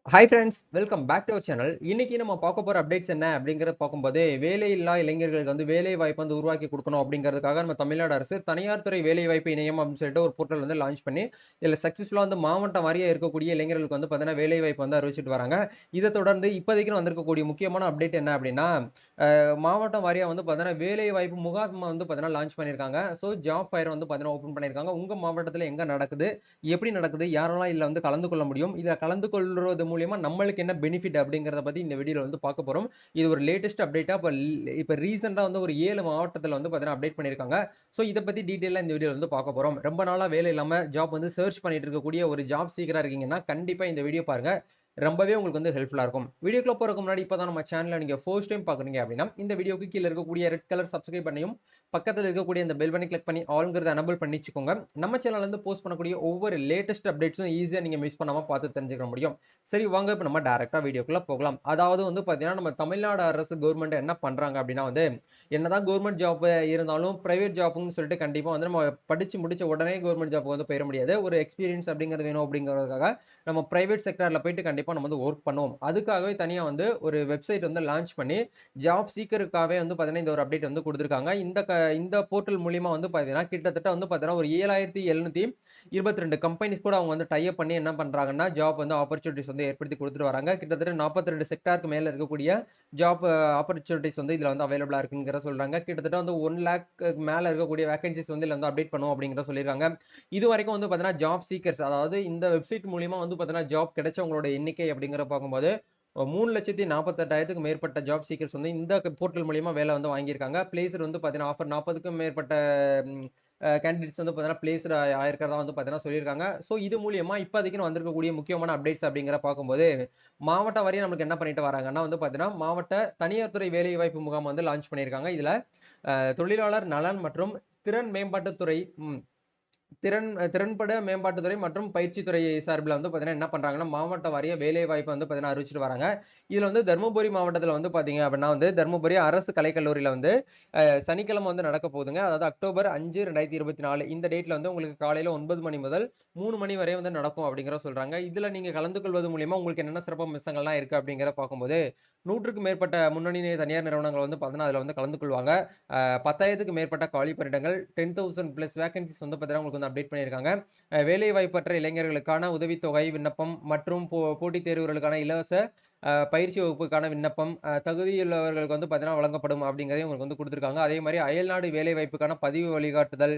Hi friends, welcome back to our channel. இன்னைக்கு நம்ம பார்க்க போற அப்டேட்ஸ் என்ன அப்படிங்கறத பார்க்கும்போது, வேலையில்லா இளைஞர்களுக்கு வந்து வேலை வாய்ப்பு வந்து உருவாக்கி கொடுக்கணும் அப்படிங்கிறதுக்காக நம்ம தமிழ்நாடு அரசு தனியார் துறை வேலை வாய்ப்பு இணையம் அப்படின்னு சொல்லிட்டு ஒரு போர்ட்டல் வந்து லான்ச் பண்ணி, இதுல சக்சஸ்ஃபுல்லா வந்து மாவட்டம் வாரியா இருக்கக்கூடிய இளைஞர்களுக்கு வந்து பார்த்தீங்கன்னா வேலை வாய்ப்பு வந்து அறிவிச்சிட்டு வராங்க. இதை தொடர்ந்து இப்போதைக்கு வந்திருக்கக்கூடிய முக்கியமான அப்டேட் என்ன அப்படின்னா, மாவட்டம் வாரியா வந்து பார்த்தீங்கன்னா வேலை வாய்ப்பு முகாம் வந்து பார்த்தீங்கன்னா லான்ச் பண்ணியிருக்காங்க. ஸோ ஜாப் ஃபயர் வந்து பார்த்தீங்கன்னா ஓப்பன் பண்ணியிருக்காங்க. உங்க மாவட்டத்தில் எங்க நடக்குது, எப்படி நடக்குது, யாரெல்லாம் இதுல வந்து கலந்து கொள்ள முடியும், இதுல கலந்து கொள்றது மூலியமா நம்மளுக்கு என்ன பெனிஃபிட் அப்படிங்கறத பத்தி இந்த வீடியோல வந்து பார்க்க போறோம். இது ஒரு லேட்டஸ்ட் அப்டேட்டா இப்ப ரீசெண்டா வந்து ஒரு 7 மாவட்டத்துல வந்து பாத்தீங்கன்னா அப்டேட் பண்ணிருக்காங்க. சோ இத பத்தி டீடைலா இந்த வீடியோல வந்து பார்க்க போறோம். ரொம்ப நாளா வேலை இல்லாம ஜாப் வந்து சர்ச் பண்ணிட்டு இருக்கக்கூடிய ஒரு ஜாப் சீக்கரா இருக்கீங்கன்னா கண்டிப்பா இந்த வீடியோ பாருங்க. ரொம்பவே உங்களுக்கு வந்து ஹெல்ப்ஃபுல்லா இருக்கும். வீடியோக்குள்ள போறதுக்கு முன்னாடி இப்பதான் நம்ம சேனலை நீங்க ஃபர்ஸ்ட் டைம் பாக்குறீங்க அப்படின்னா இந்த வீடியோக்கு கீழ இருக்கக்கூடிய ரெட் கலர் சப்ஸ்கிரைப் பண்ணியும் பக்கத்துல இருக்கக்கூடிய இந்த பெல் பண்ணி கிளிக் பண்ணி ஆல்ங்கிறத எனபிள் பண்ணி வச்சுக்கோங்க. நம்ம சேனல்ல இருந்து போஸ்ட் பண்ணக்கூடிய ஒவ்வொரு லேட்டஸ்ட் அப்டேட்ஸும் ஈஸியா நீங்க மிஸ் பண்ணாம பார்த்து தெரிஞ்சுக்க முடியும். சரி வாங்க இப்ப நம்ம டைரக்டா வீடியோக்குள்ள போகலாம். அதாவது வந்து பாத்தீங்கன்னா நம்ம தமிழ்நாடு அரசு கவர்மெண்ட் என்ன பண்றாங்க அப்படின்னா வந்து என்னதான் கவர்மெண்ட் ஜாப் இருந்தாலும் பிரைவேட் ஜாப்னு சொல்லிட்டு கண்டிப்பா வந்து நம்ம படிச்சு முடிச்ச உடனே கவர்மெண்ட் ஜாப் வந்து போயிட முடியாது. ஒரு எக்ஸ்பீரியன்ஸ் அப்படிங்கிறது வேணும் அப்படிங்கிறதுக்காக நம்ம பிரைவேட் செக்டர்ல போயிட்டு கண்டிப்பா நம்ம வந்து ஒர்க் பண்ணுவோம். அதுக்காகவே தனியா வந்து ஒரு வெப்சைட் வந்து லான்ச் பண்ணி ஜாப் சீக்கருக்காகவே வந்து பாத்தீங்கன்னா இந்த ஒரு அப்டேட் வந்து கொடுத்திருக்காங்க. இந்த போர்ட்டல் மூலியமா வந்து பாத்தீங்கன்னா கிட்டத்தட்ட வந்து பாத்தீங்கன்னா ஒரு 7722 கம்பெனிஸ் கூட அவங்க வந்து டை அப் பண்ணி என்ன பண்றாங்கன்னா ஜாப் வந்து ஆப்பர்ச்சுனிட்டிஸ் வந்து ஏற்படுத்தி கொடுத்துட்டு வராங்க. கிட்டத்தட்ட 42 செக்டாருக்கு மேல இருக்கக்கூடிய ஜாப் ஆப்பர்ச்சுனிட்டிஸ் வந்து இதுல வந்து அவைலபிளா இருக்குங்கிற சொல்றாங்க. கிட்டத்தட்ட வந்து 1 லேக் மேல இருக்கக்கூடிய வேகன்சிஸ் வந்து இதுல வந்து அப்டேட் பண்ணுவோம் அப்படிங்கிற சொல்லியிருக்காங்க. இது வரைக்கும் வந்து பாத்தீங்கன்னா ஜாப் சீக்கர்ஸ், அதாவது இந்த வெப்சைட் மூலியமா வந்து பாத்தீங்கன்னா ஜாப் கிடைச்சவங்களோட எண்ணிக்கை அப்படிங்கிற பார்க்கும்போது 3,48,000 மேற்பட்ட ஜாப் சீக்கர்ஸ் வந்து இந்த போர்ட்டல் மூலியமா வேலை வந்து வாங்கியிருக்காங்க. பிளேஸ்டு வந்து பாத்தீங்கன்னா ஆஃபர் 40க்கும் மேற்பட்ட கேண்டிடேட்ஸ் வந்து பாத்தீங்கன்னா பிளேஸ்டு ஆயிருக்கிறதா வந்து பாத்தீங்கன்னா சொல்லியிருக்காங்க. ஸோ இது மூலியமா இப்போதைக்கு வந்திருக்கக்கூடிய முக்கியமான அப்டேட்ஸ் அப்படிங்கிற பார்க்கும்போது மாவட்ட வாரியா நமக்கு என்ன பண்ணிட்டு வராங்கன்னா வந்து பாத்தீங்கன்னா மாவட்ட தனியார் துறை வேலை வாய்ப்பு முகாம் வந்து லான்ச் பண்ணியிருக்காங்க. இதுல தொழிலாளர் நலன் மற்றும் திறன் மேம்பாட்டுத்துறை திறன்பட மேம்பாட்டுத்துறை மற்றும் பயிற்சித்துறை சார்பில் வந்து பாத்தீங்கன்னா என்ன பண்றாங்கன்னா மாவட்ட வாரிய வேலை வாய்ப்பு வந்து பாத்தீங்கன்னா அறிவிச்சிட்டு வராங்க. இதுல வந்து தர்மபுரி மாவட்டத்துல வந்து பாத்தீங்க அப்படின்னா வந்து தர்மபுரி அரசு கலைக்கல்லூரியில வந்து சனிக்கிழமை வந்து நடக்க போகுதுங்க. அதாவது அக்டோபர் 5 2024 இந்த டேட்ல வந்து உங்களுக்கு காலையில 9 மணி முதல் 3 மணி வரை வந்து நடக்கும் அப்படிங்கிற சொல்றாங்க. இதுல நீங்க கலந்து கொள்வது மூலியமா உங்களுக்கு என்னென்ன சிறப்பு அம்சங்கள்லாம் இருக்கு அப்படிங்கிற பார்க்கும்போது 100க்கும் மேற்பட்ட முன்னணி தனியார் நிறுவனங்கள் வந்து பாத்தீங்கன்னா அதுல வந்து கலந்து கொள்வாங்க. 10,000க்கு மேற்பட்ட காலி பணியிடங்கள் 10,000 பிளஸ் வேகன்சிஸ் வந்து பார்த்தீங்கன்னா உங்களுக்கு வந்து அப்டேட் பண்ணியிருக்காங்க. வேலை வாய்ப்பற்ற இளைஞர்களுக்கான உதவித்தொகை விண்ணப்பம் மற்றும் போட்டித் தேர்வுகளுக்கான இலவச பயிற்சி வகுப்புக்கான விண்ணப்பம் தகுதியுள்ளவர்களுக்கு வந்து பார்த்தீங்கன்னா வழங்கப்படும் அப்படிங்கிறதையும் உங்களுக்கு வந்து கொடுத்துருக்காங்க. அதே மாதிரி அயல்நாடு வேலை வாய்ப்புக்கான பதிவு வழிகாட்டுதல்,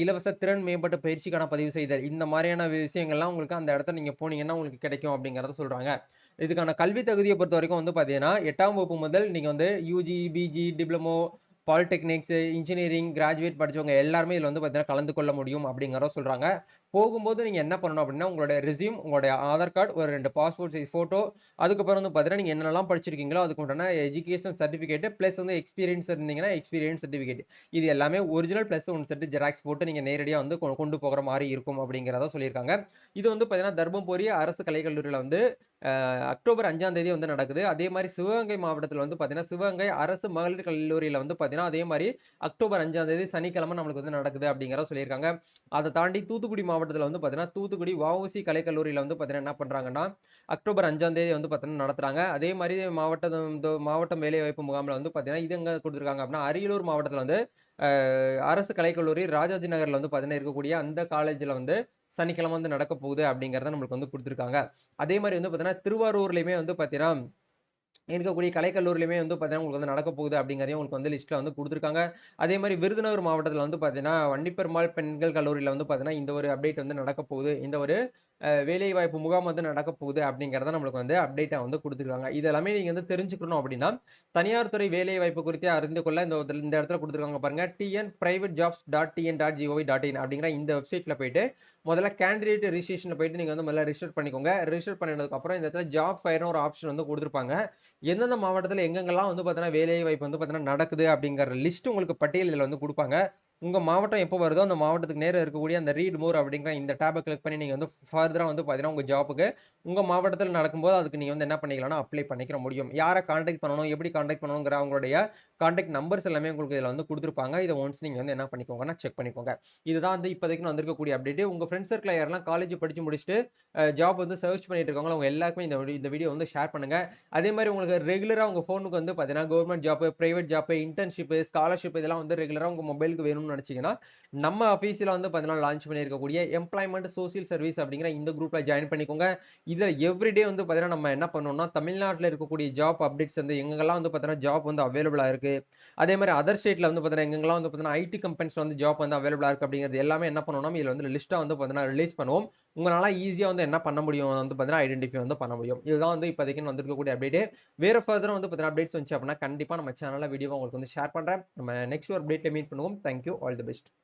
இலவச திறன் மேம்பட்ட பயிற்சிக்கான பதிவு செய்தல், இந்த மாதிரியான விஷயங்கள்லாம் உங்களுக்கு அந்த இடத்துல நீங்க போனீங்கன்னா உங்களுக்கு கிடைக்கும் அப்படிங்கிறத சொல்றாங்க. இதுக்கான கல்வி தகுதியை பொறுத்த வரைக்கும் வந்து பார்த்தீங்கன்னா 8ஆம் வகுப்பு முதல் நீங்க வந்து UG, PG, diploma, polytechnics, engineering, graduate படிச்சவங்க எல்லாருமே இதுல வந்து பார்த்தீங்கன்னா கலந்து கொள்ள முடியும் அப்படிங்கிறத சொல்றாங்க. போகும்போது நீங்க என்ன பண்ணணும் அப்படின்னா உங்களுடைய ரெஸ்யூம், உங்களுடைய ஆதார் கார்டு, ஒரு 2 பாஸ்போர்ட் சைஸ் போட்டோ, அதுக்கப்புறம் வந்து பார்த்தீங்கன்னா நீங்க என்னென்னலாம் படிச்சிருக்கீங்களோ அதுக்கு உண்டான எஜுகேஷன் சர்டிஃபிகேட் பிளஸ் வந்து எக்ஸ்பீரியன்ஸ் இருந்தீங்கன்னா எக்ஸ்பீரியன்ஸ் சர்டிஃபிகேட், இது எல்லாமே original plus one set xerox போட்டு நீங்க நேரடியா வந்து கொண்டு போகிற மாதிரி இருக்கும் அப்படிங்கிறத சொல்லியிருக்காங்க. இது வந்து பார்த்தீங்கன்னா தர்மபுரி அரசு கலைக்கல்லூரியில வந்து அக்டோபர் 5ஆம் தேதி வந்து நடக்குது. அதே மாதிரி சிவகங்கை மாவட்டத்தில் வந்து பார்த்தீங்கன்னா சிவகங்கை அரசு மகளிர் கல்லூரியில வந்து பார்த்தீங்கன்னா அதே மாதிரி அக்டோபர் 5ஆம் தேதி சனிக்கிழமை நம்மளுக்கு வந்து நடக்குது அப்படிங்கிறத சொல்லியிருக்காங்க. அதை தாண்டி தூத்துக்குடி மாவட்டத்தில் வந்து பார்த்தீங்கன்னா தூத்துக்குடி வஉசி கலைக்கல்லூரியில வந்து பார்த்தீங்கன்னா என்ன பண்றாங்கன்னா அக்டோபர் 5ஆம் தேதி வந்து பார்த்தீங்கன்னா நடத்துறாங்க. அதே மாதிரி மாவட்டம் வேலைவாய்ப்பு முகாமில் வந்து பார்த்தீங்கன்னா இது எங்க கொடுத்துருக்காங்க அப்படின்னா அரியலூர் மாவட்டத்தில் வந்து அரசு கலைக்கல்லூரி ராஜாஜி நகர்ல வந்து பார்த்தீங்கன்னா இருக்கக்கூடிய அந்த காலேஜ்ல வந்து சனிக்கிழமை வந்து நடக்க போகுது அப்படிங்கறத நம்மளுக்கு வந்து கொடுத்துருக்காங்க. அதே மாதிரி வந்து பாத்தீங்கன்னா திருவாரூர்லயுமே வந்து பாத்தீங்கன்னா இருக்கக்கூடிய கலைக்கல்லூரிலுமே வந்து பாத்தீங்கன்னா உங்களுக்கு வந்து நடக்க போகுது அப்படிங்கறதையும் உங்களுக்கு வந்து லிஸ்ட்ல வந்து கொடுத்துருக்காங்க. அதே மாதிரி விருதுநகர் மாவட்டத்துல வந்து பாத்தீங்கன்னா வண்டிப்பெருமாள் பெண்கள் கல்லூரியில வந்து பாத்தீங்கன்னா இந்த ஒரு அப்டேட் வந்து நடக்க போகுது. இந்த ஒரு வேலை வாய்ப்பு முகாம் வந்து நடக்க போகுது அப்படிங்கறத நம்மளுக்கு வந்து அப்டேட்டா வந்து கொடுத்துருக்காங்க. இது எல்லாமே நீங்க வந்து தெரிஞ்சுக்கணும் அப்படின்னா தனியார் துறை வேலை வாய்ப்பு குறித்து அறிந்து கொள்ள இந்த இடத்துல கொடுத்துருக்காங்க பாருங்க, tnprivatejobs.tn.gov.in அப்படிங்கிற இந்த வெப்சைட்ல போயிட்டு முதல்ல கேண்டிடேட் ரிஜிஸ்ட்ரேஷன்ல போயிட்டு நீங்க வந்து முதல்ல ரிஜிஸ்டர் பண்ணிக்கோங்க. ரிஜிஸ்டர் பண்ணதுக்கு அப்புறம் இந்த இடத்துல ஜாப் ஃபயர்னு ஒரு ஆப்ஷன் வந்து கொடுத்துருப்பாங்க. எந்தெந்த மாவட்டத்துல எங்கெங்கெல்லாம் வந்து பாத்தீங்கன்னா வேலை வாய்ப்பு வந்து பாத்தீங்கன்னா நடக்குது அப்படிங்கிற லிஸ்ட் உங்களுக்கு பட்டியல் இதுல வந்து கொடுப்பாங்க. உங்க மாவட்டம் எப்போ வருதோ அந்த மாவட்டத்துக்கு நேரம் இருக்கக்கூடிய அந்த ரீட் மோர் அப்படிங்கிற இந்த டேபை கிளிக் பண்ணி நீங்க வந்து ஃபர்தரா வந்து பாத்தீங்கன்னா உங்க ஜாப்புக்கு உங்க மாவட்டத்தில் நடக்கும்போது அதுக்கு நீங்க வந்து என்ன பண்ணிக்கலாம்னா அப்ளை பண்ணிக்கிற முடியும். யாரை கான்டாக்ட் பண்ணணும், எப்படி கான்டாக்ட் பண்ணணுங்கிற அவங்களுடைய கான்டாக்ட் நம்பர்ஸ் எல்லாமே உங்களுக்கு இதுல வந்து குடுத்திருப்பாங்க. இத ஒன்ஸ் நீங்க வந்து என்ன பண்ணிக்கோங்கன்னா, செக் பண்ணிக்கோங்க. இதுதான் வந்து இப்போதைக்கு வந்திருக்கக்கூடிய அப்டேட். உங்க ஃப்ரெண்ட்ஸ் சர்க்கிள்ல யாரெல்லாம் காலேஜ் படிச்சு முடிச்சுட்டு ஜாப் வந்து சர்ச் பண்ணிட்டு இருக்காங்களோ, அவங்க எல்லாருக்குமே இந்த வீடியோ வந்து ஷேர் பண்ணுங்க. அதே மாரி உங்களுக்கு ரெகுலரா உங்க ஃபோனுக்கு வந்து பார்த்தீங்கன்னா, government job, private job, internship, scholarship இதெல்லாம் வந்து ரெகுலரா உங்க மொபைலுக்கு வேணும்னு நெனச்சீங்கன்னா, நம்ம ஆஃபீஸ்ல வந்து பார்த்தீங்கன்னா, லான்ச் பண்ணியிருக்கக்கூடிய எம்ப்ளாய்மென்ட் சோசியல் சர்வீஸ் அப்படிங்கிற இந்த குரூப்ல ஜாயின் பண்ணிக்கோங்க. இதுல எவ்ரிடே வந்து பார்த்தீங்கன்னா, நம்ம என்ன பண்ணணும்னா, தமிழ்நாட்டுல இருக்கக்கூடிய ஜாப் அப்டேட்ஸ் வந்து எங்கெங்கெல்லாம் வந்து பார்த்தீங்கன்னா, ஜாப் வந்து அவைலபிளா இருக்கு. அதே மாரி அதர் ஸ்டேட்ல வந்து பார்த்தீங்கன்னா, எங்கெங்கெல்லாம் வந்து பார்த்தீங்கன்னா, ஐடி கம்பெனிஸ்ல வந்து ஜாப் வந்து அவைலபிளா இருக்கு அப்படிங்கிறது எல்லாமே என்ன பண்ணுவோம்னா, இதுல வந்து லிஸ்ட்டா வந்து பார்த்தீங்கன்னா, ரிலீஸ் பண்ணுவோம். உங்களால ஈஸியா வந்து என்ன பண்ண முடியும் வந்து பார்த்தீங்கன்னா, ஐடென்டிஃபை வந்து பண்ண முடியும். இதுதான் வந்து இப்போதைக்கு வந்திருக்கக்கூடிய அப்டேட். வேற ஃபர்தரா வந்து பார்த்தீங்கன்னா, அப்டேட்ஸ் வந்துச்சு அப்படின்னா, கண்டிப்பா நம்ம சேனல்ல வீடியோவா உங்களுக்கு வந்து ஷேர் பண்றேன். நம்ம நெக்ஸ்ட் ஒரு அப்டேட்ல மீட் பண்ணுவோம். Thank you. All the best.